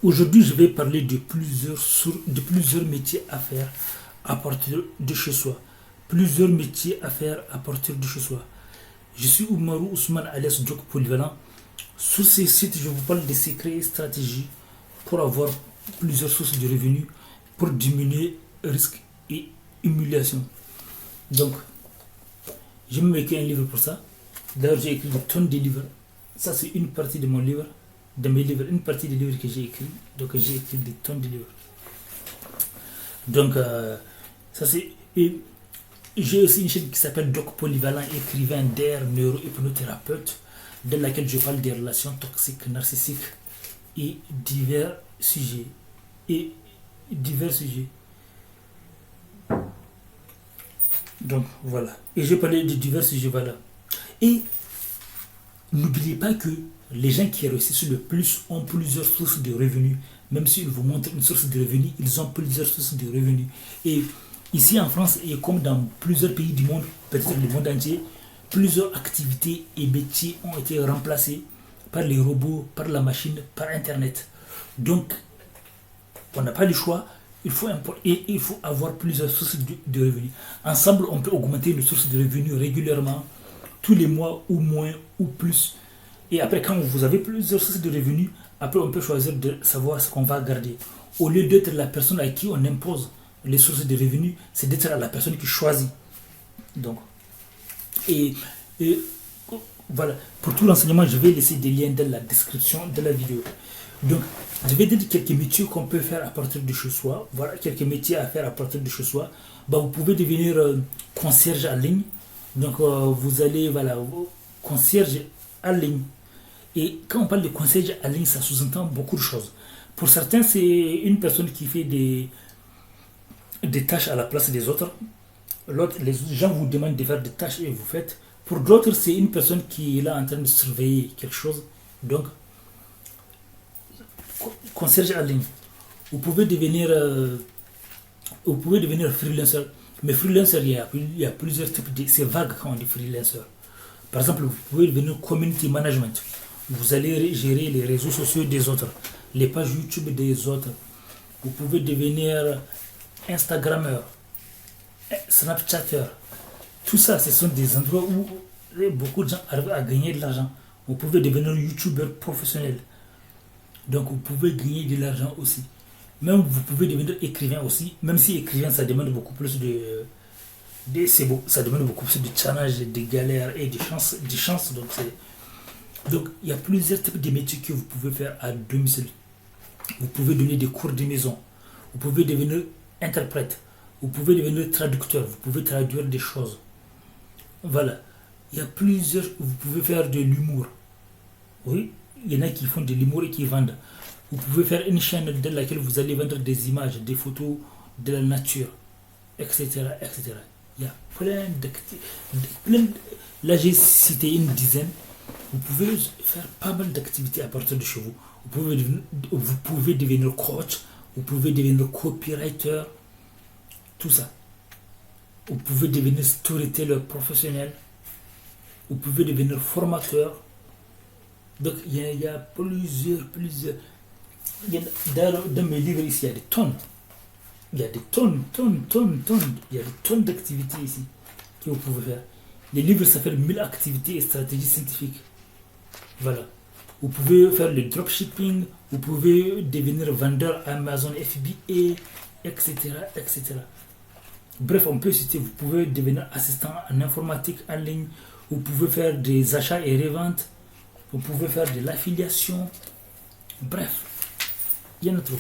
Aujourd'hui, je vais parler de plusieurs métiers à faire à partir de chez soi. Plusieurs métiers à faire à partir de chez soi. Je suis Oumarou Ousmane alias Djok Polyvalent. Sur ces sites, je vous parle des secrets et stratégies pour avoir plusieurs sources de revenus, pour diminuer risque et humiliation. Donc, je me écrit un livre pour ça. D'ailleurs, j'ai écrit des tonnes de livres. Ça, c'est une partie de mon livre, de mes livres, une partie des livres que j'ai écrits. Donc, j'ai écrit des tonnes de livres. Donc, ça c'est. Et j'ai aussi une chaîne qui s'appelle Doc Polyvalent, écrivain d'air, neuro-hypnothérapeute, dans laquelle je parle des relations toxiques, narcissiques et divers sujets. Donc, voilà. Et je parlais de divers sujets, voilà. Et n'oubliez pas que les gens qui réussissent le plus ont plusieurs sources de revenus. Même s'ils vous montrent une source de revenus, ils ont plusieurs sources de revenus. Et ici en France, et comme dans plusieurs pays du monde, peut-être le monde entier, plusieurs activités et métiers ont été remplacés par les robots, par la machine, par Internet. Donc, on n'a pas le choix. Il faut avoir plusieurs sources de revenus. Ensemble, on peut augmenter les sources de revenus régulièrement, tous les mois ou moins ou plus. Et après, quand vous avez plusieurs sources de revenus, après on peut choisir de savoir ce qu'on va garder. Au lieu d'être la personne à qui on impose les sources de revenus, c'est d'être la personne qui choisit. Donc, et voilà. Pour tout l'enseignement, je vais laisser des liens dans la description de la vidéo. Donc, je vais dire quelques métiers qu'on peut faire à partir de chez soi. Voilà, quelques métiers à faire à partir de chez soi. Bah, vous pouvez devenir concierge en ligne. Donc, vous allez, voilà, concierge en ligne. Et quand on parle de concierge en ligne, ça sous-entend beaucoup de choses. Pour certains, c'est une personne qui fait des tâches à la place des autres. Les gens vous demandent de faire des tâches et vous faites. Pour d'autres, c'est une personne qui est là en train de surveiller quelque chose. Donc, concierge en ligne. Vous pouvez devenir freelancer. Mais freelancer, il y a plusieurs types de. C'est vague quand on dit freelancer. Par exemple, vous pouvez devenir community management. Vous allez gérer les réseaux sociaux des autres, les pages YouTube des autres. Vous pouvez devenir Instagrammeur, Snapchatter. Tout ça, ce sont des endroits où beaucoup de gens arrivent à gagner de l'argent. Vous pouvez devenir YouTubeur professionnel. Donc, vous pouvez gagner de l'argent aussi. Même vous pouvez devenir écrivain aussi. Même si écrivain, ça demande beaucoup plus ça demande beaucoup plus de challenges, de galères et de chances. Donc, il y a plusieurs types de métiers que vous pouvez faire à domicile. Vous pouvez donner des cours de maison. Vous pouvez devenir interprète. Vous pouvez devenir traducteur. Vous pouvez traduire des choses. Voilà. Il y a plusieurs. Vous pouvez faire de l'humour. Oui, il y en a qui font de l'humour et qui vendent. Vous pouvez faire une chaîne dans laquelle vous allez vendre des images, des photos de la nature, etc. etc. Il y a plein d'activités. Là, j'ai cité une dizaine. Vous pouvez faire pas mal d'activités à partir de chez vous. Vous pouvez devenir coach, vous pouvez devenir copywriter, tout ça. Vous pouvez devenir storyteller professionnel, vous pouvez devenir formateur. Donc il y a plusieurs. Dans mes livres ici, il y a des tonnes. Il y a des tonnes. Il y a des tonnes d'activités ici que vous pouvez faire. Les livres s'appellent 1000 activités et stratégies scientifiques. Voilà. Vous pouvez faire le dropshipping, vous pouvez devenir vendeur Amazon FBA, etc. Bref, on peut citer, vous pouvez devenir assistant en informatique en ligne, vous pouvez faire des achats et reventes, vous pouvez faire de l'affiliation. Bref, il y en a trop.